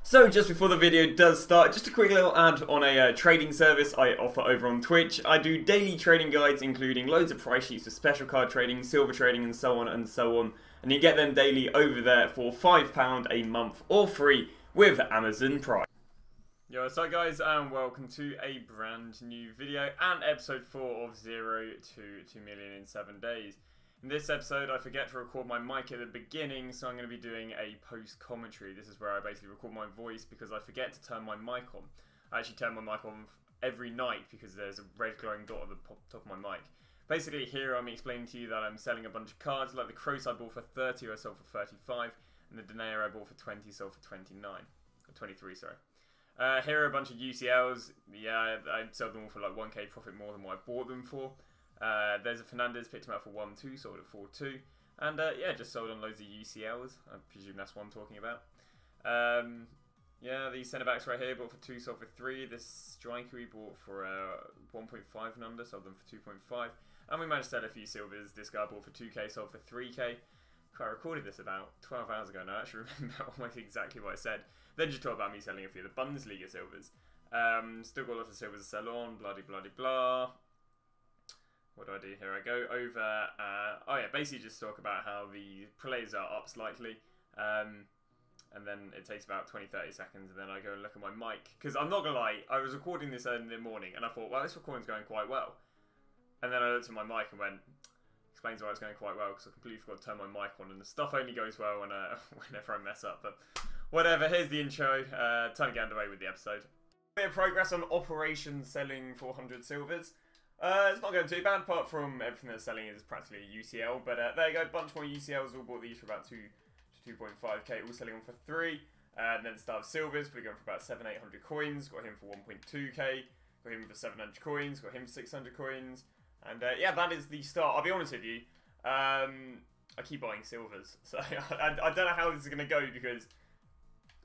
So just before the video does start, just a quick little ad on a trading service I offer over on Twitch. I do daily trading guides including loads of price sheets for special card trading, silver trading and so on and so on. And you get them daily over there for £5 a month or free with Amazon Prime. Yo, what's up guys and welcome to a brand new video and episode 4 of 0 to 2 million in 7 days. In this episode, I forget to record my mic at the beginning, so I'm going to be doing a post-commentary. This is where I basically record my voice because I forget to turn my mic on. I actually turn my mic on every night because there's a red glowing dot at the top of my mic. Basically, here I'm explaining to you that I'm selling a bunch of cards, like the Kroos I bought for 30, I sold for 35, and the Denayer I bought for 20, sold for 29. Or 23, sorry. Here are a bunch of UCLs. Yeah, I sold them all for like 1k profit more than what I bought them for. There's a Fernandez, picked him up for 1-2, sold at 4-2. And yeah, just sold on loads of UCLs. I presume that's what I'm talking about. Yeah, these centre backs right here, bought for 2, sold for 3. This striker we bought for 1.5 and under, sold them for 2.5. And we managed to sell a few silvers. This guy bought for 2k, sold for 3k. I recorded this about 12 hours ago, and I actually remember almost exactly what I said. Then just talk about me selling a few of the Bundesliga silvers. Still got lots of silvers to sell on, bloody blah. What do I do here? I go over, oh yeah, basically just talk about how the players are up slightly, and then it takes about 20-30 seconds, and then I go and look at my mic, because I'm not going to lie, I was recording this in the morning, and I thought, well, this recording's going quite well, and then I looked at my mic and went, explains why it's going quite well, because I completely forgot to turn my mic on, and the stuff only goes well when, whenever I mess up, but whatever, here's the intro, time to get underway with the episode. Bit of progress on Operation selling 400 silvers. It's not going too bad, apart from everything that's selling is practically a UCL. But there you go, a bunch more UCLs. All bought these for about 2 to 2.5k, all selling on for 3. And then start with silvers, we're going for about 700-800 coins. Got him for 1.2k, got him for 700 coins, got him for 600 coins. And yeah, that is the start. I'll be honest with you, I keep buying silvers. So I don't know how this is going to go because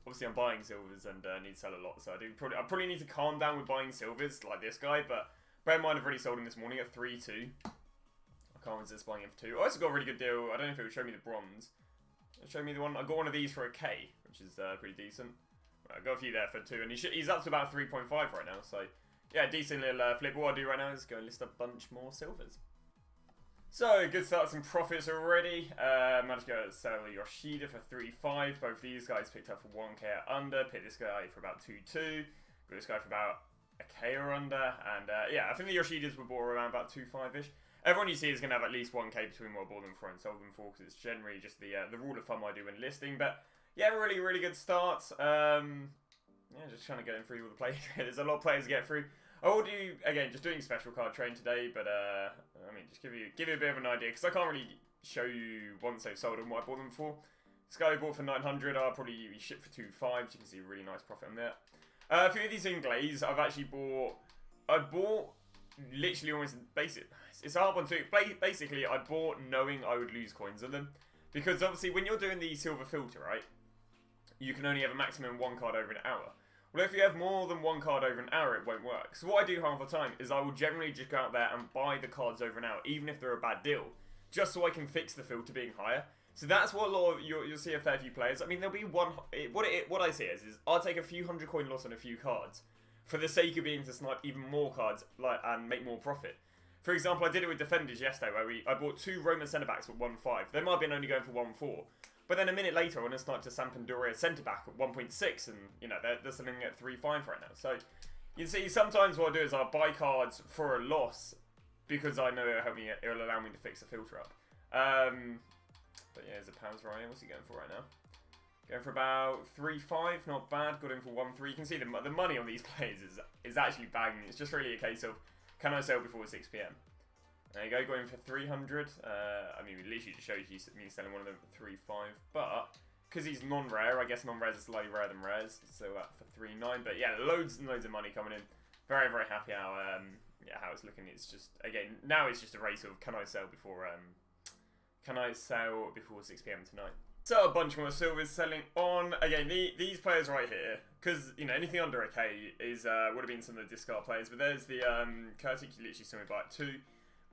obviously I'm buying silvers and need to sell a lot. So I probably need to calm down with buying silvers like this guy, but bear in mind, I've already sold him this morning at 3-2. I can't resist buying him for 2. I also got a really good deal. I don't know if it would show me the bronze. It'll show me the one. I got one of these for a K, which is pretty decent. I got a few there for 2, and he's up to about 3.5 right now. So, yeah, decent little flip. What I'll do right now is go and list a bunch more silvers. So, good start, some profits already. Managed to go sell Yoshida for 3.5. Both these guys picked up for 1k or under. Picked this guy for about 2.2. Got this guy for about a K or under, and yeah, I think the Yoshidas were bought around about 2.5-ish. Everyone you see is going to have at least 1k between what I bought them for and sold them for, because it's generally just the rule of thumb I do when listing. But yeah, really good start. Yeah, just trying to get through all the players. There's a lot of players to get through. I will do, again, just doing special card train today, but I mean, just give you a bit of an idea, because I can't really show you once they've sold and what I bought them for. This guy I bought for 900, I'll probably ship for 2.5, so you can see a really nice profit on there. A few of these Inglaze I've actually bought. I bought literally almost basic. It's a hard one too. Basically, I bought knowing I would lose coins on them, because obviously when you're doing the silver filter, right, you can only have a maximum 1 card over an hour. Well, if you have more than 1 card over an hour, it won't work. So what I do half the time is I will generally just go out there and buy the cards over an hour, even if they're a bad deal, just so I can fix the filter being higher. So that's what a lot of you'll see a fair few players. I mean, there'll be one. What I see is I take a few 100-coin loss on a few cards for the sake of being able to snipe even more cards and make more profit. For example, I did it with defenders yesterday where I bought 2 Roman centre backs at 1.5. They might have been only going for 1.4, but then a minute later I went and sniped a Sampdoria centre back at 1.6, and you know they're selling at 3.5 right now. So you see, sometimes what I do is I buy cards for a loss because I know it'll allow me to fix the filter up. But yeah, there's a pounds Ryan. What's he going for right now? Going for about 3.5, not bad. Got him for 1.3. You can see the money on these players is actually banging. It's just really a case of, can I sell before 6 PM? There you go, got him for 300. I mean, we literally just showed you me selling one of them for 3.5. But, because he's non-rare, I guess non-rares are slightly rarer than rares. So that for 3.9. But yeah, loads and loads of money coming in. Very happy how how it's looking. It's just, again, now it's just a race of, can I sell before 6 PM tonight? So a bunch more silvers selling on. Again, these players right here, because you know anything under a K is would have been some of the discard players. But there's the Kurtic, you literally saw me buy at 2.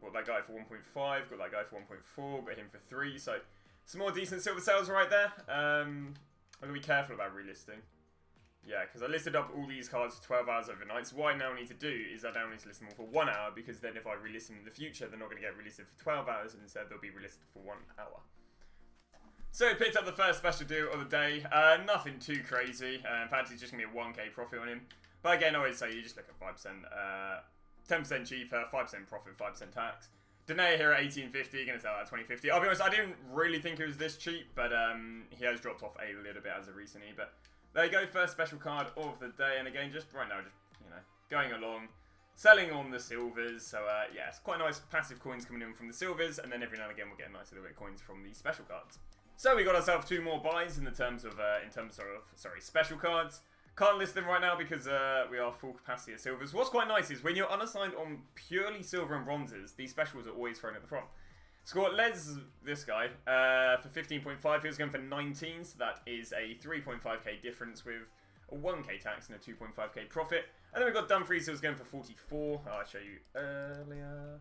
Got that guy for 1.5. Got that guy for 1.4. Got him for 3. So some more decent silver sales right there. I'm gonna be careful about relisting. Yeah, because I listed up all these cards for 12 hours overnight, so what I now need to do is I now need to list them all for 1 hour, because then if I relist them in the future, they're not going to get relisted for 12 hours, and instead they'll be relisted for 1 hour. So we picked up the first special deal of the day. Nothing too crazy. In fact, it's just going to be a 1k profit on him. But again, I always say you just look at 5%, 10% cheaper, 5% profit, 5% tax. Danae here at 18.50, going to sell at 20.50. I'll be honest, I didn't really think it was this cheap, but he has dropped off a little bit as of recently. But there you go, first special card of the day. And again, just right now, just, you know, going along, selling on the silvers. So yeah, it's quite nice passive coins coming in from the silvers, and then every now and again we'll get a nice little bit of coins from the special cards. So we got ourselves 2 more buys in terms of special cards. Can't list them right now because we are full capacity of silvers. What's quite nice is when you're unassigned on purely silver and bronzes, these specials are always thrown at the front. So got Les, this guy, for 15.5. He was going for 19, so that is a 3.5k difference with a 1k tax and a 2.5k profit. And then we've got Dumfries, who was going for 44. I'll show you earlier.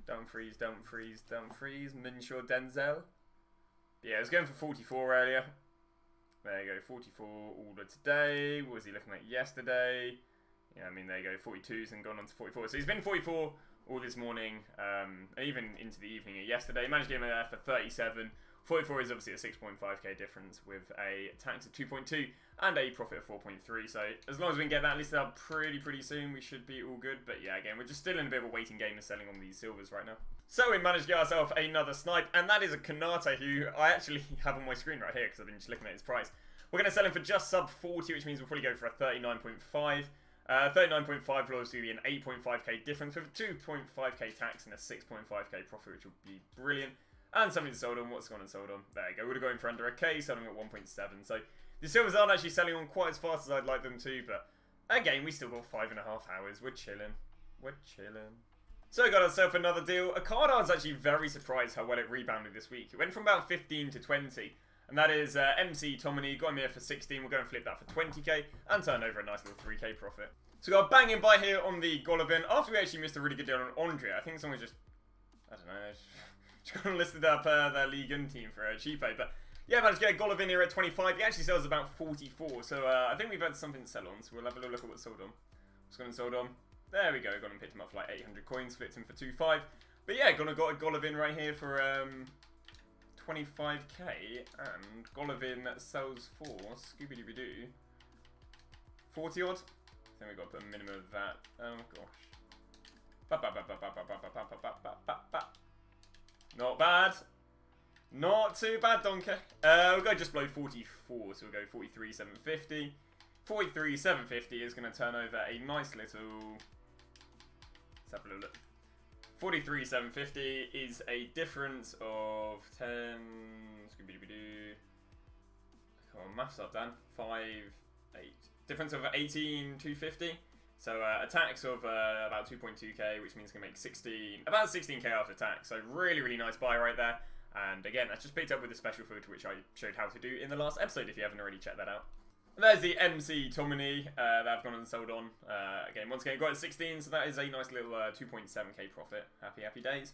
Dumfries, Minshaw, Denzel. Yeah, I was going for 44 earlier. There you go, 44 order today. What was he looking at yesterday? Yeah, I mean, there you go, 42s and gone on to 44. So he's been 44 all this morning, even into the evening yesterday. Managed to get him there for 37. 44 is obviously a 6.5k difference with a tax of 2.2 and a profit of 4.3. So as long as we can get that listed up pretty soon, we should be all good. But yeah, again, we're just still in a bit of a waiting game of selling on these silvers right now. So we managed to get ourselves another snipe, and that is a Kanate, who I actually have on my screen right here because I've been just looking at his price. We're going to sell him for just sub 40, which means we'll probably go for a 39.5. 39.5 will obviously be an 8.5k difference with a 2.5k tax and a 6.5k profit, which will be brilliant. And something sold on. What's gone and sold on? There you go. Would have gone for under a K, selling at 1.7. So the silvers aren't actually selling on quite as fast as I'd like them to, but again, we still got 5.5 hours. We're chilling. So I got ourselves another deal. A card I was actually very surprised how well it rebounded this week. It went from about 15 to 20. And that is MC Tomini. Got him here for 16. We'll go and flip that for 20k and turn over a nice little 3k profit. So we got a banging buy here on the Golovin. After we actually missed a really good deal on Andrea. I think someone just, I don't know, just got listed up their League 1 team for a cheapo. But yeah, managed to get Golovin here at 25. He actually sells about 44. So I think we've had something to sell on. So we'll have a little look at what's sold on. What's gone and sold on? There we go. Got him, picked him up for like 800 coins. Flipped him for 2.5. But yeah, got a Golovin right here for 25k, and Golovin sells for Scooby-Doo 40 odd. I think we got to put a minimum of that. Oh gosh. Not bad. Not too bad, Donkey. We'll go just below 44, so we'll go 43,750. 43,750 is going to turn over a nice little. Let's have a little look. 43,750 is a difference of 10. Scooby-Doo. Come on, maths up, Dan. 5, 8. Difference of 18,250. So a tax of about 2.2k, which means it's gonna make 16, about 16k after tax. So really nice buy right there. And again, that's just picked up with the special food, which I showed how to do in the last episode. If you haven't already checked that out. And there's the MC Tomini that I've gone and sold on. Again, once again, got it 16, so that is a nice little 2.7k profit. Happy days.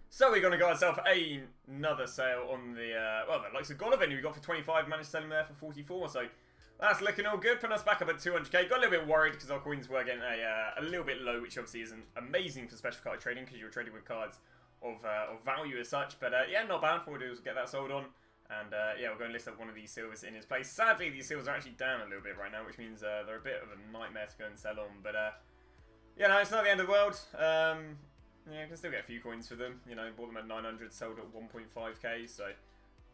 So we're going to get ourselves another sale on the, well, the likes of Golovin, who we got for 25, managed to sell him there for 44, so that's looking all good, putting us back up at 200k. Got a little bit worried because our coins were getting a little bit low, which obviously isn't amazing for special card trading because you're trading with cards of value as such, but yeah, not bad. What we'll do is get that sold on. And yeah, we're going to list up one of these silvers in his place. Sadly, these silvers are actually down a little bit right now, which means they're a bit of a nightmare to go and sell on. But yeah, no, it's not the end of the world. Yeah, you can still get a few coins for them. You know, bought them at 900, sold at 1.5k. So,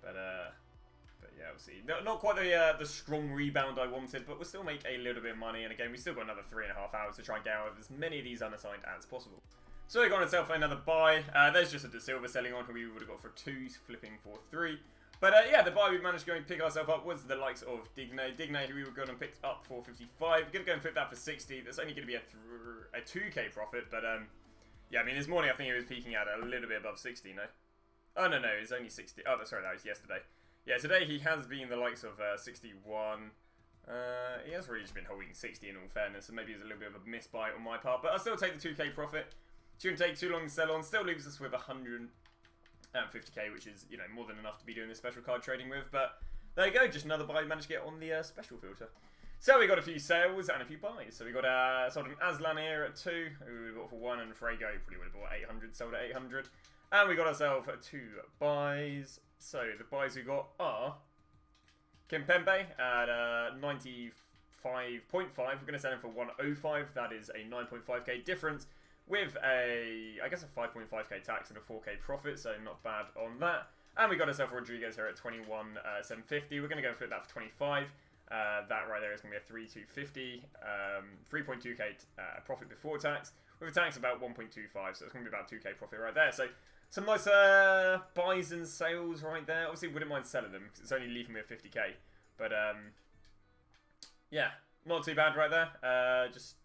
but yeah, we'll see. Not quite the strong rebound I wanted, but we'll still make a little bit of money. And again, we still got another 3.5 hours to try and get out of as many of these unassigned as possible. So we've got ourselves another buy. There's just a De Silva selling on, who we would have got for 2, flipping for 3. But yeah, the buy we managed to go and pick ourselves up was the likes of Digne, who we were going to pick up for 55. We're going to go and flip that for 60. That's only going to be a 2k profit, but yeah, I mean, this morning I think it was peaking out a little bit above 60, no? Oh, no, it was only 60. Oh, sorry, that was yesterday. Yeah, today he has been the likes of 61. He has really just been holding 60 in all fairness, so maybe it's a little bit of a misbuy on my part, but I'll still take the 2k profit. Shouldn't take too long to sell on. Still leaves us with 150k, which is, you know, more than enough to be doing this special card trading with. But there you go, just another buy managed to get on the special filter. So we got a few sales and a few buys. So we got sold an Aslan here at 2, who we bought for 1, and Frago probably would have bought 800, sold at 800. And we got ourselves 2 buys. So the buys we got are Kimpembe at 95.5. We're going to sell him for 105. That is a 9.5k difference with I guess a 5.5k tax and a 4k profit. So not bad on that. And we got ourselves Rodriguez here at 21,750. We're going to go for that for 25. That right there is going to be a 3,250, 3.2k profit before tax, with a tax about 1.25, so it's going to be about 2k profit right there. So some nice buys and sales right there. Obviously, wouldn't mind selling them because it's only leaving me at 50k, but yeah, not too bad right there. Just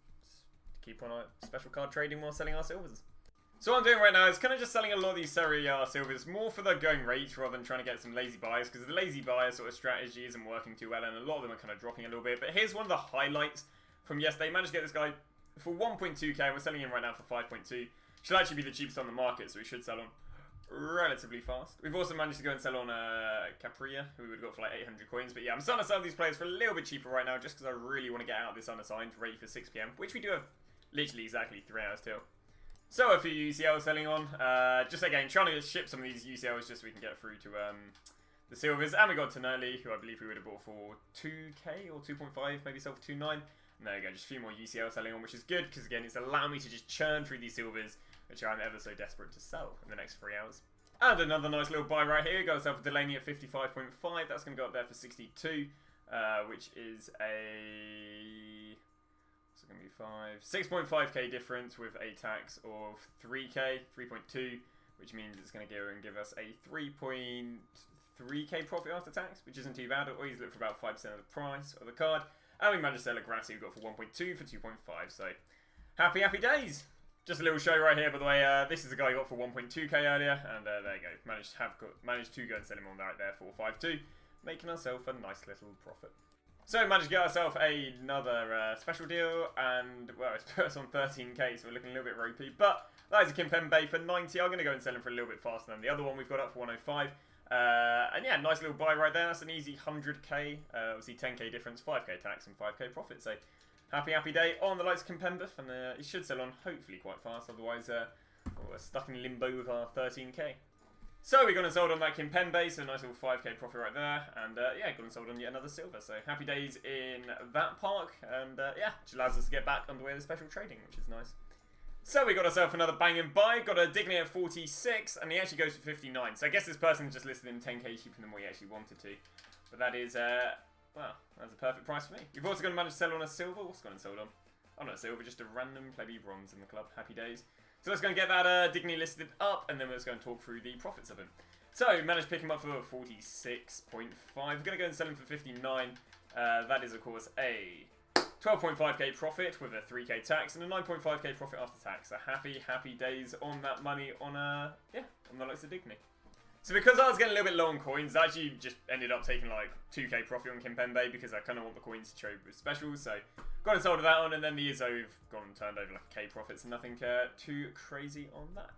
keep on our special card trading while selling our silvers. So what I'm doing right now is kind of just selling a lot of these Serie A silvers more for the going rates rather than trying to get some lazy buys, because the lazy buyer sort of strategy isn't working too well and a lot of them are kind of dropping a little bit. But here's one of the highlights from yesterday. Managed to get this guy for 1.2k. We're selling him right now for 5.2. Should actually be the cheapest on the market, so we should sell on relatively fast. We've also managed to go and sell on Capria, who we would have got for like 800 coins. But yeah, I'm starting to sell these players for a little bit cheaper right now just because I really want to get out of this unassigned ready for 6 PM, which we do have literally exactly 3 hours till. So a few UCLs selling on, just again trying to ship some of these UCLs just so we can get through to the silvers. And we got Tonelli, who I believe we would have bought for 2k or 2.5, maybe sell for 2.9. And there you go, just a few more UCL selling on, which is good because again it's allowing me to just churn through these silvers, which I'm ever so desperate to sell in the next 3 hours. And another nice little buy right here. Got ourselves a Delaney at 55.5. That's going to go up there for 62, which is a... It's going to be 6.5k difference with a tax of 3k, 3.2, which means it's going to go and give us a 3.3k profit after tax, which isn't too bad. I always look for about 5% of the price of the card. And we managed to sell a Grassi we got for 1.2 for 2.5, so happy days. Just a little show right here, by the way. This is the guy who got for 1.2k earlier, and there you go. Managed to go and sell him on right there for 4.52, making ourselves a nice little profit. So we managed to get ourselves another special deal, and well, it's put us on 13k, so we're looking a little bit ropey. But that is a Kimpembe for 90. I'm going to go and sell him for a little bit faster than the other one we've got up for 105. And yeah, nice little buy right there. That's an easy 100k, obviously 10k difference, 5k tax and 5k profit. So happy day on the likes of Kimpembe, and it should sell on hopefully quite fast. Otherwise, we're stuck in limbo with our 13k. So we got and sold on that Kimpembe, so a nice little 5k profit right there, and yeah, got and sold on yet another silver. So happy days in that park, and yeah, which allows us to get back underway with special trading, which is nice. So we got ourselves another banging buy. Got a Dignity at 46, and he actually goes for 59. So I guess this person just listed him 10k cheaper than what he actually wanted to, but that is well, that's a perfect price for me. We've also going to manage to sell on a silver. What's going to sold on? Oh, not a silver, just a random plebby bronze in the club. Happy days. So let's go and get that Dignity listed up, and then let's go and talk through the profits of him. So we managed to pick him up for 46.5. We're going to go and sell him for 59. That is, of course, a 12.5k profit with a 3k tax and a 9.5k profit after tax. So happy days on that money on yeah, on the likes of Dignity. So because I was getting a little bit low on coins, I actually just ended up taking like 2k profit on Kimpembe because I kind of want the coins to trade with specials. So got and sold that on, and then the Izzo have gone and turned over like a k profits and nothing too crazy on that.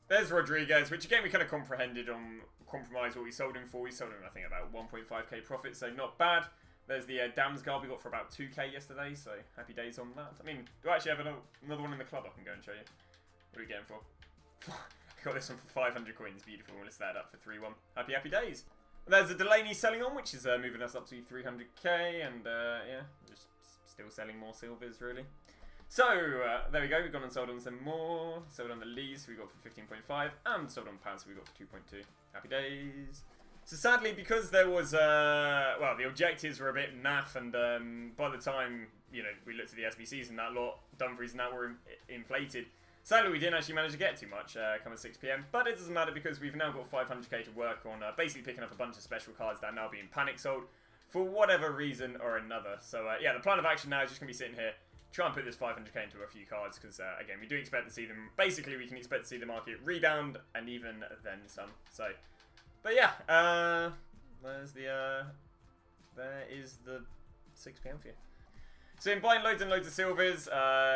There's Rodriguez, which again we kind of compromised what we sold him for. We sold him I think about 1.5k profit, so not bad. There's the Damsgaard we got for about 2k yesterday, so happy days on that. I mean, do I actually have another one in the club I can go and show you? What are we getting for? Got this one for 500 coins, beautiful. We'll list that up for 3-1. Happy days. There's a Delaney selling on, which is moving us up to 300k, and yeah, just still selling more silvers really. So there we go. We've gone and sold on some more. Sold on the Lees, we got for 15.5, and sold on Pants, we got for 2.2. Happy days. So sadly, because there was well, the objectives were a bit naff, and by the time we looked at the SBCs and that lot, Dumfries and that were inflated. Sadly, we didn't actually manage to get too much come at 6 PM, but it doesn't matter because we've now got 500k to work on, basically picking up a bunch of special cards that are now being panic sold for whatever reason or another. So yeah, the plan of action now is just going to be sitting here, try and put this 500k into a few cards because again, we do expect to see them, basically we can expect to see the market rebound and even then some. So, but yeah, there is the 6 PM for you. So in buying loads and loads of silvers,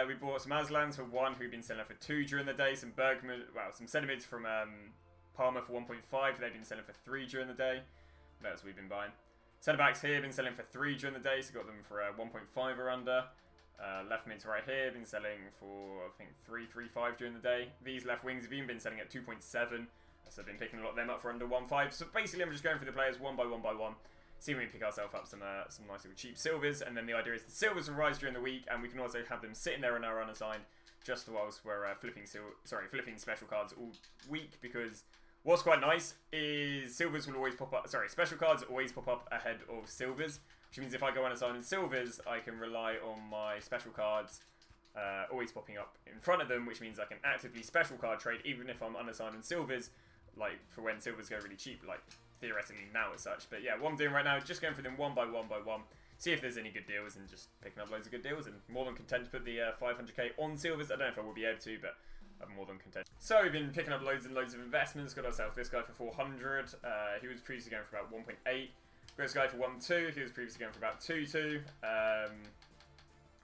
we bought some Aslans for 1, who've been selling for 2 during the day. Some Bergman, well, some Centimeters from Palmer for 1.5. They've been selling for 3 during the day. That's what we've been buying. Centre-backs here, been selling for 3 during the day, so got them for 1.5 or under. Left mids right here, been selling for, I think, 3.35 during the day. These left wings have even been selling at 2.7, so I've been picking a lot of them up for under 1.5. So basically, I'm just going through the players one by one, see if we can pick ourselves up some nice little cheap silvers, and then the idea is the silvers will rise during the week, and we can also have them sitting there in our unassigned, just whilst we're flipping special cards all week, because what's quite nice is silvers will always pop up, special cards always pop up ahead of silvers. Which means if I go unassigned in silvers, I can rely on my special cards always popping up in front of them, which means I can actively special card trade even if I'm unassigned in silvers, like for when silvers go really cheap, like theoretically now as such. But yeah, what I'm doing right now is just going through them one by one, see if there's any good deals and just picking up loads of good deals, and more than content to put the 500k on silvers. I don't know if I will be able to, but I'm more than content. So we've been picking up loads and loads of investments, got ourselves this guy for 400, he was previously going for about 1.8. Got this guy for 1.2, he was previously going for about 2.2.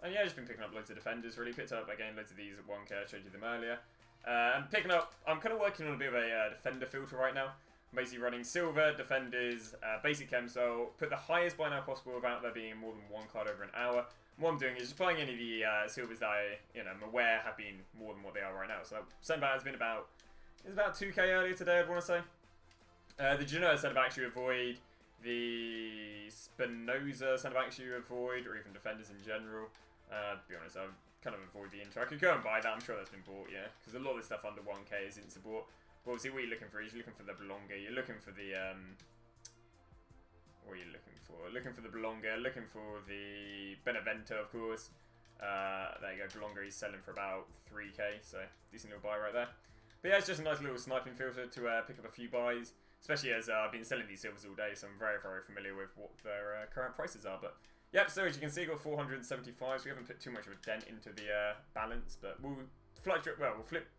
And yeah, just been picking up loads of defenders, really. Picked up, again, loads of these at 1k, I showed you them earlier. And picking up, I'm kind of working on a bit of a defender filter right now. I'm basically running silver, defenders, basic chem, so put the highest buy now possible without there being more than 1 card over an hour. What I'm doing is just buying any of the silvers that I'm aware have been more than what they are right now. So centre-back has been about 2k earlier today, I'd want to say. The Genoa centre-backs you avoid. The Spinoza centre-backs you avoid, or even defenders in general. To be honest, I kind of avoid the Inter. I could go and buy that, I'm sure that's been bought, yeah. Because a lot of the stuff under 1k is Inter bought. But obviously what you're looking for is you're looking for the Belonga, you're looking for the, what are you looking for? Looking for the Belonga, looking for the Benevento, of course. There you go, Belonga is selling for about 3k, so decent little buy right there. But yeah, it's just a nice little sniping filter to pick up a few buys. Especially as I've been selling these silvers all day, so I'm very, very familiar with what their current prices are. But yep, so as you can see, got 475, so we haven't put too much of a dent into the balance. But we'll fluctuate,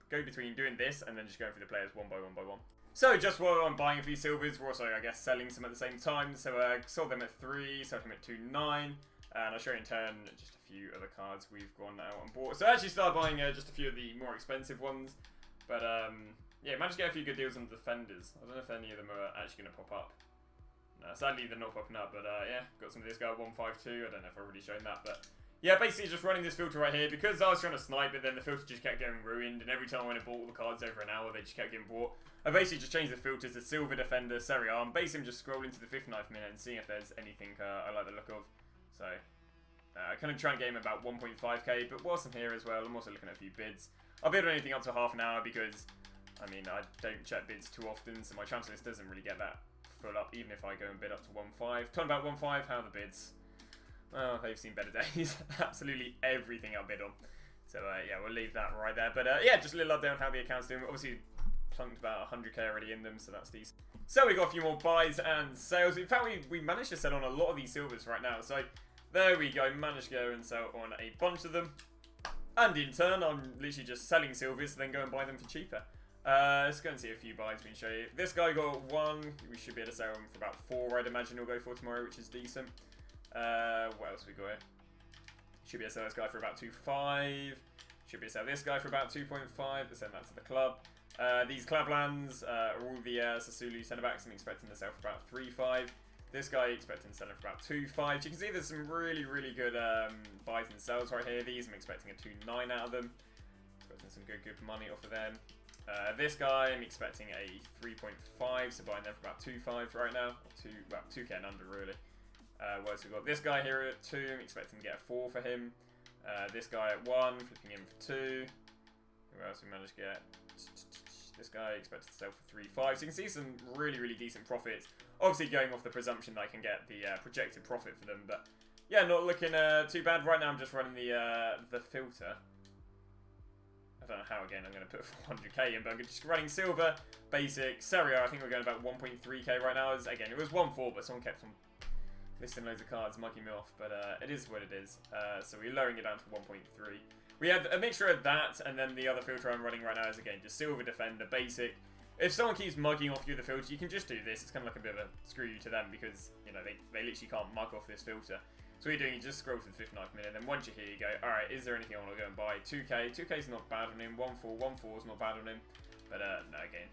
go between doing this and then just going through the players one by one. So just while I'm buying a few silvers, we're also, I guess, selling some at the same time. So sold them at 3, sold them at 2.9, and I'll show you in turn just a few other cards we've gone out and bought. So I actually started buying just a few of the more expensive ones, but yeah, managed to get a few good deals on the defenders. I don't know if any of them are actually going to pop up. No, sadly they're not popping up, but yeah, got some of this guy at 152. I don't know if I've already shown that, but yeah, basically just running this filter right here because I was trying to snipe it, then the filter just kept getting ruined, and every time when I bought all the cards over an hour, they just kept getting bought. I basically just changed the filters to Silver Defender, Serie A. I'm basically just scrolling to the 59th minute and seeing if there's anything I like the look of. So I kind of try and get him about 1.5k, but whilst I'm here as well, I'm also looking at a few bids. I'll bid on anything up to half an hour because I mean, I don't check bids too often, so my transfer list doesn't really get that full up, even if I go and bid up to 1.5. Talking about 1.5, how are the bids? Well, they've seen better days. Absolutely everything I bid on. So, yeah, we'll leave that right there. But, yeah, just a little update on how the account's doing. Obviously, plunked about 100k already in them, so that's decent. So, we got a few more buys and sales. In fact, we managed to sell on a lot of these silvers right now. So, there we go. Managed to go and sell on a bunch of them. And in turn, I'm literally just selling silvers, then go and buy them for cheaper. Let's go and see a few buys we can show you. This guy got 1. We should be able to sell him for about 4, I'd imagine he'll go for tomorrow, which is decent. What else we got here? Should be able to sell this guy for about 2.5. Should be able to sell this guy for about 2.5. Let's send that to the club. These Clavlands are all the Sassuolo centre-backs. I'm expecting to sell for about 3.5. This guy expecting to sell him for about 2.5. You can see there's some really, really good buys and sells right here. These I'm expecting a 2.9 out of them. Expecting some good money off of them. This guy, I'm expecting a 3.5, so buying them for about 2.5 right now. Well, 2k and under, really. What else we got? This guy here at 2, I'm expecting to get a 4 for him. This guy at 1, flipping him for 2. Who else we managed to get? This guy expected to sell for 3.5. So you can see some really, really decent profits. Obviously going off the presumption that I can get the projected profit for them. But yeah, not looking too bad. Right now I'm just running the filter. I don't know how, again, I'm going to put 400k in, but I'm just running silver, basic, Serie A. I think we're going about 1.3k right now. Again, it was 1.4, but someone kept on listing loads of cards, mugging me off, but it is what it is. So we're lowering it down to 1.3. We had a mixture of that, and then the other filter I'm running right now is, again, just silver, defender, basic. If someone keeps mugging off you the filter, you can just do this. It's kind of like a bit of a screw you to them because, you know, they literally can't mug off this filter. So what you're doing, you just scroll to the 59th minute, and then once you're here, you go, alright, is there anything I want to go and buy? 2k. 2k's not bad on him. 1.4 is not bad on him. But, no, again,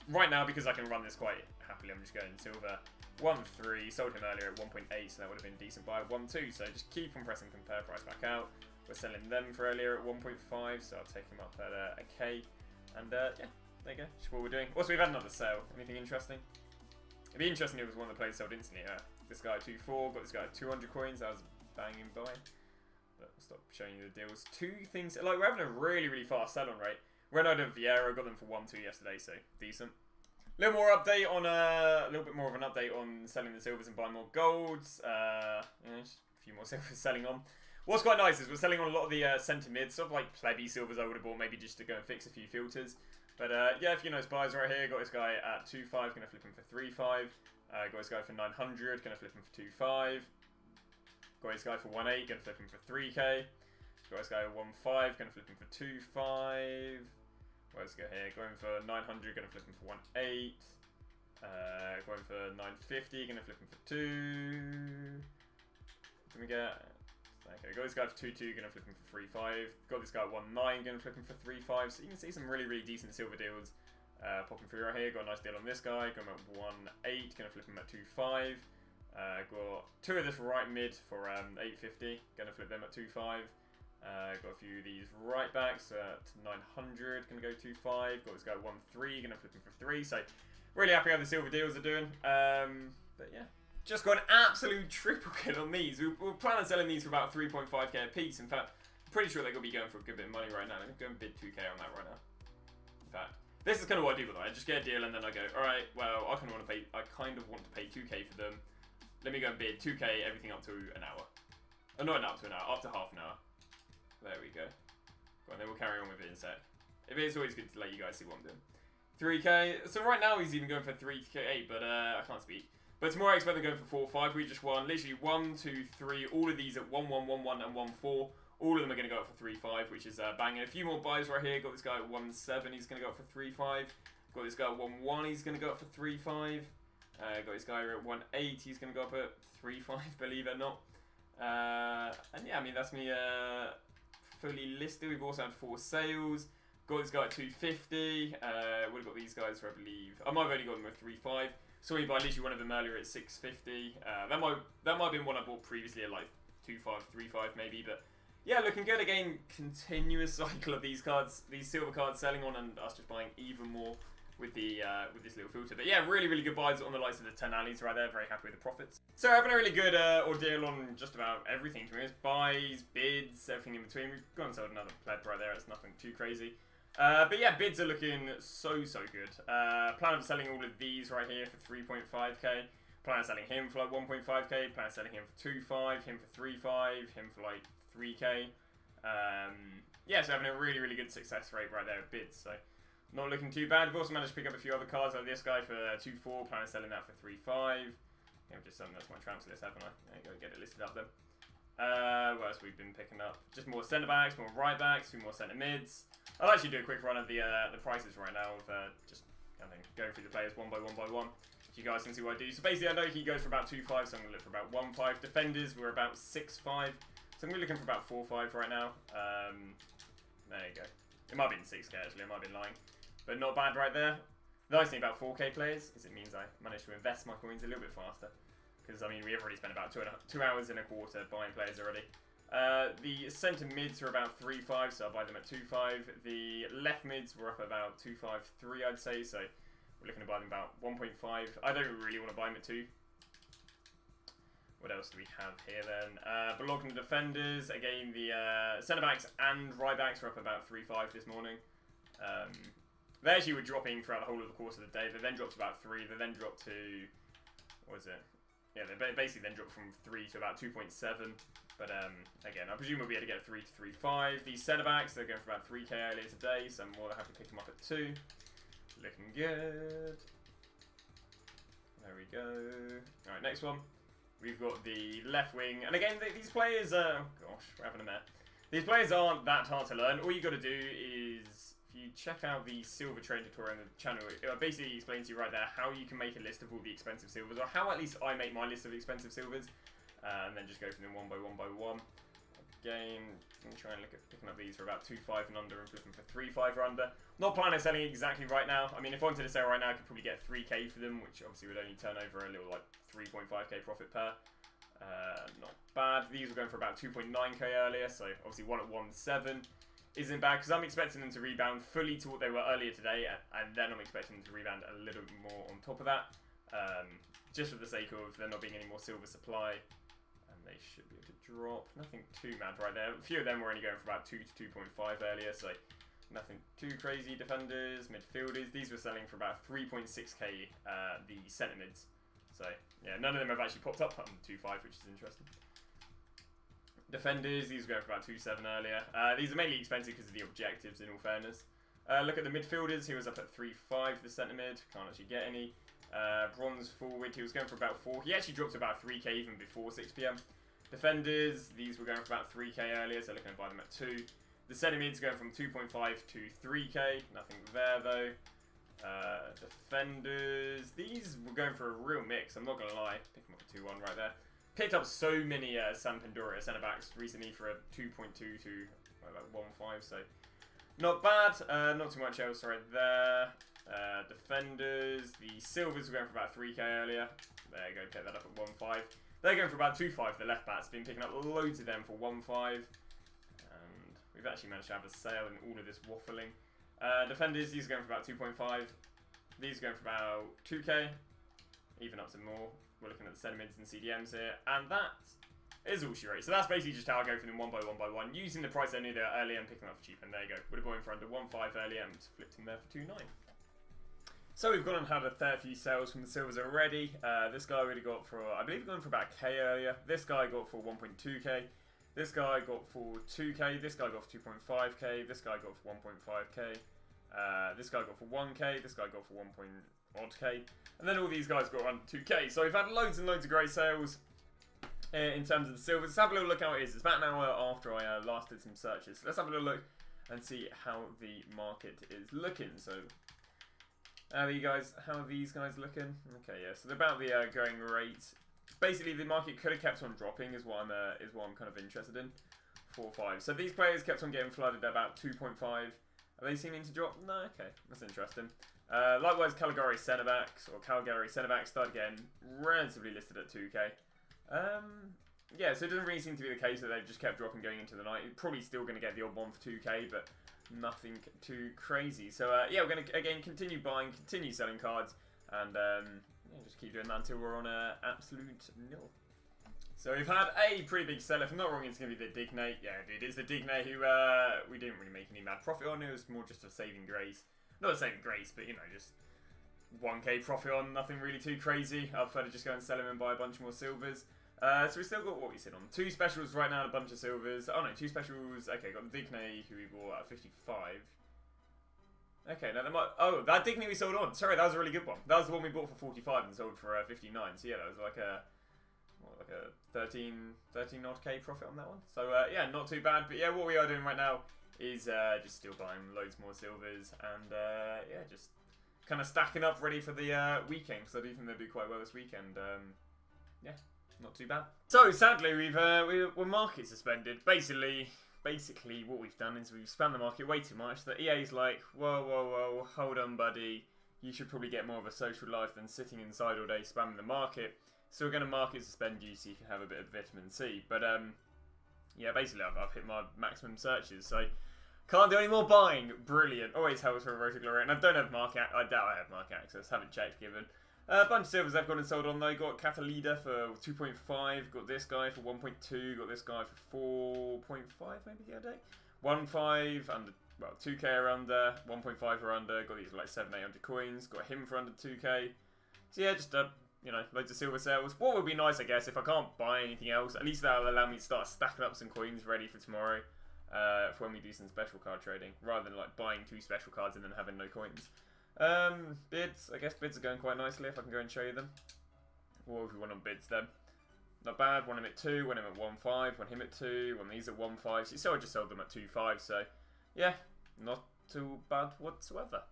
right now, because I can run this quite happily, I'm just going silver 1.3. Sold him earlier at 1.8, so that would have been decent buy at 1.2. So just keep on pressing compare price back out. We're selling them for earlier at 1.5, so I'll take him up at a K. And yeah, there you go. That's what we're doing. Also, we've had another sale. Anything interesting? It'd be interesting if it was one of the players sold instantly. This guy at 2.4, got this guy at 200 coins. That was banging buy. But I'll stop showing you the deals. Two things, like we're having a really, really fast sell-on rate. Red Eyed and Vieira, got them for 1.2 yesterday, so decent. A little more update on a little bit more of an update on selling the silvers and buying more golds. Just a few more silvers selling on. What's quite nice is we're selling on a lot of the centre mids, sort of like plebby silvers I would have bought maybe just to go and fix a few filters. But yeah, if you know buys right here, got this guy at 2.5, gonna flip him for 3.5. Got this guy for 900, gonna flip him for 2.5. Got this guy for 1.8, gonna flip him for 3k. Got this guy at 1.5, gonna flip him for 2.5. Let's go here, going for 900, gonna flip him for 1.8. Going for 950, gonna flip him for 2. Can we get? Okay, got this guy for 2.2, gonna flip him for 3.5. Got this guy at 1.9, gonna flip him for 3.5. So you can see some really, really decent silver deals popping through right here. Got a nice deal on this guy, going at 1.8, gonna flip him at 2.5. Got two of this right mid for 850, gonna flip them at 2.5. Got a few of these right backs at 900, gonna go 2.5. Got this guy at 1.3, gonna flip him for 3. So really happy how the silver deals are doing. But yeah. Just got an absolute triple kill on these. We're planning on selling these for about 3.5k a piece. In fact, I'm pretty sure they're going to be going for a good bit of money right now. Let me go and bid 2k on that right now. In fact, this is kind of what I do with it. I just get a deal and then I go, alright, well, I kind of want to pay 2k for them. Let me go and bid 2k everything up to an hour. Oh, not up to an hour, up to half an hour. There we go. Go on, then we'll carry on with it in a sec. It's always good to let you guys see what I'm doing. 3k. So right now he's even going for 3k, but I can't speak. But tomorrow I expect them going for 4.5. We just won literally 1, 2, 3. All of these at 1, 1, 1, 1, and 1, 4. All of them are going to go up for 3.5, which is banging. A few more buys right here. Got this guy at 1.7. He's going to go up for 3.5. Got this guy at 1.1. He's going to go up for 3.5. Got this guy at 1.8. He's going to go up at 3.5, believe it or not. And yeah, I mean, that's me fully listed. We've also had 4 sales. Got this guy at 250. Would have got these guys for, I believe, I might have only got them at 3.5. Sorry, but I literally one of them earlier at 650. That might have been one I bought previously at like 2.5, 3.5 maybe. But yeah, looking good again. Continuous cycle of these cards, these silver cards selling on, and us just buying even more with the with this little filter. But yeah, really, really good buys on the likes of the 10 alleys right there. Very happy with the profits. So having a really good ordeal on just about everything. To be honest, buys, bids, everything in between. We've gone and sold another pleb right there. It's nothing too crazy. But yeah, bids are looking so good. Plan on selling all of these right here for 3.5k. Plan on selling him for like 1.5k. Plan on selling him for 2.5, him for 3.5, him for like 3k. Yeah, so having a really, really good success rate right there with bids. So not looking too bad. We've also managed to pick up a few other cards like this guy for 2.4. Plan on selling that for 3.5. Yeah, I've just done that's my transfer list, haven't I? There you go, get it listed up then. What else we've been picking up? Just more centre backs, more right backs, a few more centre mids. I'll actually do a quick run of the prices right now of just going through the players one by one. So you guys can see what I do. So basically, I know he goes for about 2.5, so I'm going to look for about 1.5. Defenders, we're about 6.5. So I'm going to be looking for about 4.5 right now. There you go. It might have been 6k actually, I might have been lying. But not bad right there. The nice thing about 4k players is it means I managed to invest my coins a little bit faster. Because, I mean, we have already spent about 2 hours and a quarter buying players already. The centre mids are about 3.5, so I'll buy them at 2.5. The left mids were up about 2.53, I'd say, so we're looking to buy them about 1.5. I don't really want to buy them at 2. What else do we have here then? Blocking the defenders, again, the centre backs and right backs were up about 3.5 this morning. They actually were dropping throughout the whole of the course of the day. They then dropped to about 3. They then dropped to, what was it? Yeah, they basically then dropped from 3 to about 2.7. But again, I presume we'll be able to get a 3 to 3.5. These centre backs, they're going for about 3k earlier today, so I'm more than happy to pick them up at 2. Looking good. There we go. Alright, next one. We've got the left wing. And again, these players are, oh gosh, we're having a mare. These players aren't that hard to learn. All you got to do is, if you check out the silver trade tutorial on the channel, it basically explains to you right there how you can make a list of all the expensive silvers, or how at least I make my list of expensive silvers. And then just go from them one by one. again, I'm going to try and look at picking up these for about 2.5 and under and flipping for 3.5 or under. Not planning on selling exactly right now. I mean, if I wanted to sell right now, I could probably get 3k for them, which obviously would only turn over a little like 3.5k profit per. Not bad. These were going for about 2.9k earlier, so obviously one at 1.7 isn't bad, because I'm expecting them to rebound fully to what they were earlier today, and then I'm expecting them to rebound a little bit more on top of that, just for the sake of there not being any more silver supply, and they should be able to drop. Nothing too mad right there. A few of them were only going for about 2 to 2.5 earlier, so nothing too crazy. Defenders, midfielders, these were selling for about 3.6k, the centre mids. So, yeah, none of them have actually popped up on 2.5, which is interesting. Defenders, these were going for about 2.7 earlier. These are mainly expensive because of the objectives, in all fairness. Look at the midfielders, he was up at 3.5, the centre mid, can't actually get any. Bronze forward, he was going for about 4. He actually dropped to about 3k even before 6 PM. Defenders, these were going for about 3k earlier, so looking to buy them at 2. The centre mid's going from 2.5 to 3k, nothing there though. Defenders, these were going for a real mix, I'm not going to lie. Pick them up at 2.1 right there. Picked up so many San Pandora centre-backs recently for a 2.2 to about 1.5, so not bad. Not too much else right there. Defenders, the silvers were going for about 3k earlier. There you go, pick that up at 1.5. They're going for about 2.5, the left backs. Been picking up loads of them for 1.5. And we've actually managed to have a sale in all of this waffling. Defenders, these are going for about 2.5. These are going for about 2k. Even up to more. We're looking at the centre mids and CDMs here. And that is all she wrote. So that's basically just how I go for them one by one, using the price I knew they were earlier and picking them up for cheap. And there you go. Would have bought in for under 1.5 earlier and flipped them there for 2.9. So we've gone and had a fair few sales from the silvers already. This guy already got for, I believe, gone for about k earlier. This guy got for 1.2k. This guy got for 2k. This guy got for 2.5k. This guy got for 1.5k. This guy got for 1k. This guy got for 1.odd-k. And then all these guys got around 2k. So we've had loads and loads of great sales in terms of the silvers. Let's have a little look how it is. It's about an hour after I last did some searches. So let's have a little look and see how the market is looking. So how are these guys looking? Okay, yeah. So about the going rate. Basically, the market could have kept on dropping, is what I'm kind of interested in. 4.5. So these players kept on getting flooded at about 2.5. Are they seeming to drop? No. Okay, that's interesting. Likewise, Calgary centre-backs started getting relatively listed at 2k. Yeah, so it doesn't really seem to be the case that they've just kept dropping going into the night. You're probably still going to get the odd one for 2k, but nothing too crazy. So yeah, we're going to again continue buying, continue selling cards, and yeah, just keep doing that until we're on absolute nil. So we've had a pretty big sell. If I'm not wrong, it's going to be the Dignate. Yeah, it is the Dignate who we didn't really make any mad profit on. It was more just a saving grace. Not a saving grace, but you know, just 1k profit on, nothing really too crazy. I'll prefer to just go and sell him and buy a bunch more silvers. So we've still got what we sit on. 2 specials right now and a bunch of silvers. Oh no, 2 specials. Okay, got the Dignate who we bought at 55. Okay, now that might... Oh, that Dignate we sold on. Sorry, that was a really good one. That was the one we bought for 45 and sold for 59. So yeah, that was like a... What, like a 13 odd k profit on that one. So yeah, not too bad. But yeah, what we are doing right now is just still buying loads more silvers and yeah, just kind of stacking up ready for the weekend, because I do think they'll do quite well this weekend. Yeah, not too bad. So sadly, we're market suspended. Basically what we've done is we've spammed the market way too much. That EA's like, whoa, hold on, buddy. You should probably get more of a social life than sitting inside all day spamming the market. So we're going to market suspend you so you can have a bit of vitamin C. But yeah, basically I've hit my maximum searches, so can't do any more buying. Brilliant. Always helps for a Rotoglory. And I don't have market. I doubt I have market access. Haven't checked given. A bunch of silvers I've gone and sold on though. Got Catalida for 2.5. Got this guy for 1.2. Got this guy for 4.5 maybe the other day. 1.5 under, well, 2k or under. 1.5 or under. Got these for like 700-800 coins. Got him for under 2k. So yeah, just you know, loads of silver sales. What would be nice, I guess, if I can't buy anything else, at least that'll allow me to start stacking up some coins ready for tomorrow. For when we do some special card trading, rather than like buying 2 special cards and then having no coins. Bids, I guess bids are going quite nicely if I can go and show you them. What have we won on bids then? Not bad, won him at 2, won him at 1.5, won him at 2, won these at 1.5, so I just sold them at 2.5, so yeah, not too bad whatsoever.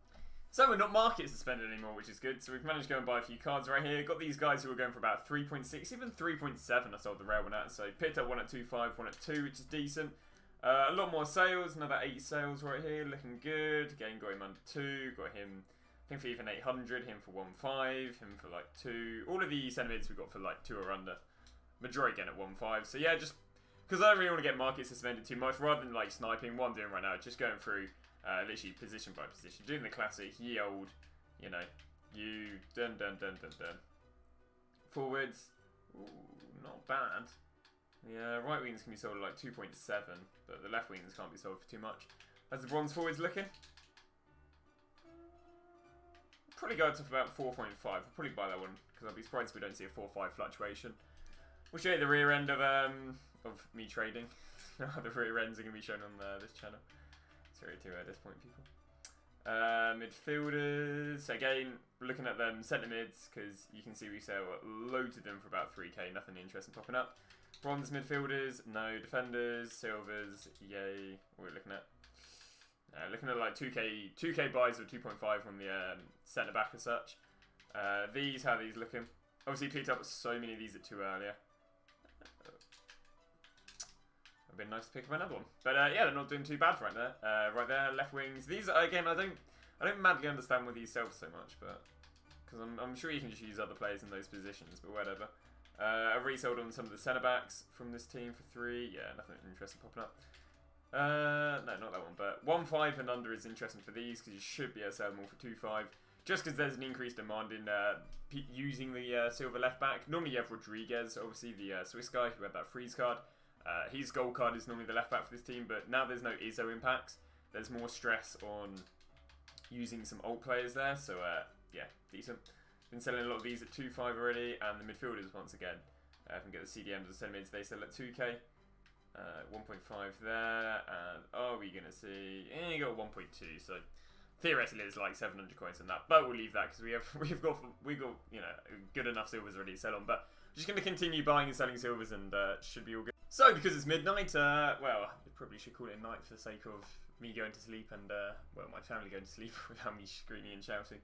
So we're not market suspended anymore, which is good. So we've managed to go and buy a few cards right here. Got these guys who were going for about 3.6, even 3.7 I sold the rare one at. So picked up one at 2.5, one at 2, which is decent. A lot more sales, another 8 sales right here, looking good. Again, got him under 2, got him for even 800, him for 1.5, him for like 2. All of the centimeters we got for like 2 or under. Majority again at 1.5. So yeah, just because I don't really want to get market suspended too much, rather than like sniping, what I'm doing right now, just going through literally position by position, doing the classic ye old, you know, you dun dun dun dun dun. Forwards, ooh, not bad. The right wings can be sold at like 2.7, but the left wings can't be sold for too much. How's the bronze forwards looking? Probably go up to about 4.5. I'll probably buy that one because I'll be surprised if we don't see a 4.5 fluctuation. We'll show you the rear end of me trading. The rear ends are going to be shown on this channel. Sorry to disappoint people. Midfielders, again, looking at them centre mids because you can see we sell loads of them for about 3k. Nothing interesting popping up. Bronze midfielders, no. Defenders, silvers, yay. What are we looking at? Looking at like 2k buys of 2.5 on the centre back as such. How are these looking? Obviously picked up so many of these at 2 earlier. It'd been nice to pick up another one. But yeah, they're not doing too bad right there. Right there, left wings. These again, I don't madly understand with these selves so much, but because I'm sure you can just use other players in those positions, but whatever. I've resold on some of the centre backs from this team for 3. Yeah, nothing interesting popping up. No, not that one, but 1.5 and under is interesting for these because you should be able to sell them all for 2.5. Just because there's an increased demand in using the silver left back. Normally you have Rodriguez, obviously the Swiss guy who had that freeze card. His gold card is normally the left back for this team, but now there's no ISO impacts. There's more stress on using some old players there, so yeah, decent. Been selling a lot of these at 2.5 already, and the midfielders once again. If we get the CDMs and centimeters, they sell at 2k. 1.5 there, and are we gonna see? You got 1.2, so theoretically there's like 700 coins in that, but we'll leave that because we've got you know good enough silvers already to sell on. But just gonna continue buying and selling silvers, and should be all good. So because it's midnight, well, I probably should call it night for the sake of me going to sleep and well, my family going to sleep without me screaming and shouting.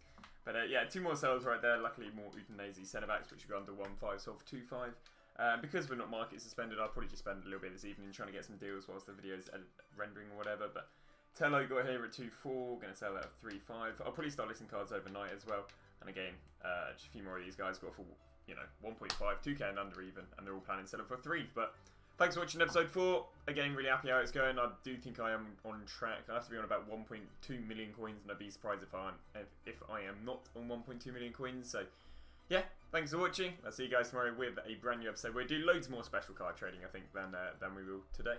But yeah, 2 more sales right there. Luckily more Udinese centre backs, which go under 1.5, sold for 2.5. Because we're not market suspended, I'll probably just spend a little bit this evening trying to get some deals whilst the video's rendering or whatever. But Tello got here at 2.4, going to sell that at 3.5. I'll probably start listing cards overnight as well. And again, just a few more of these guys got for, you know, 1.5, 2k and under even, and they're all planning to sell it for 3. But thanks for watching episode 4. Again, really happy how it's going. I do think I am on track. I have to be on about 1.2 million coins, and I'd be surprised if I am not on 1.2 million coins. So yeah, thanks for watching. I'll see you guys tomorrow with a brand new episode where we do loads more special card trading, I think, than we will today.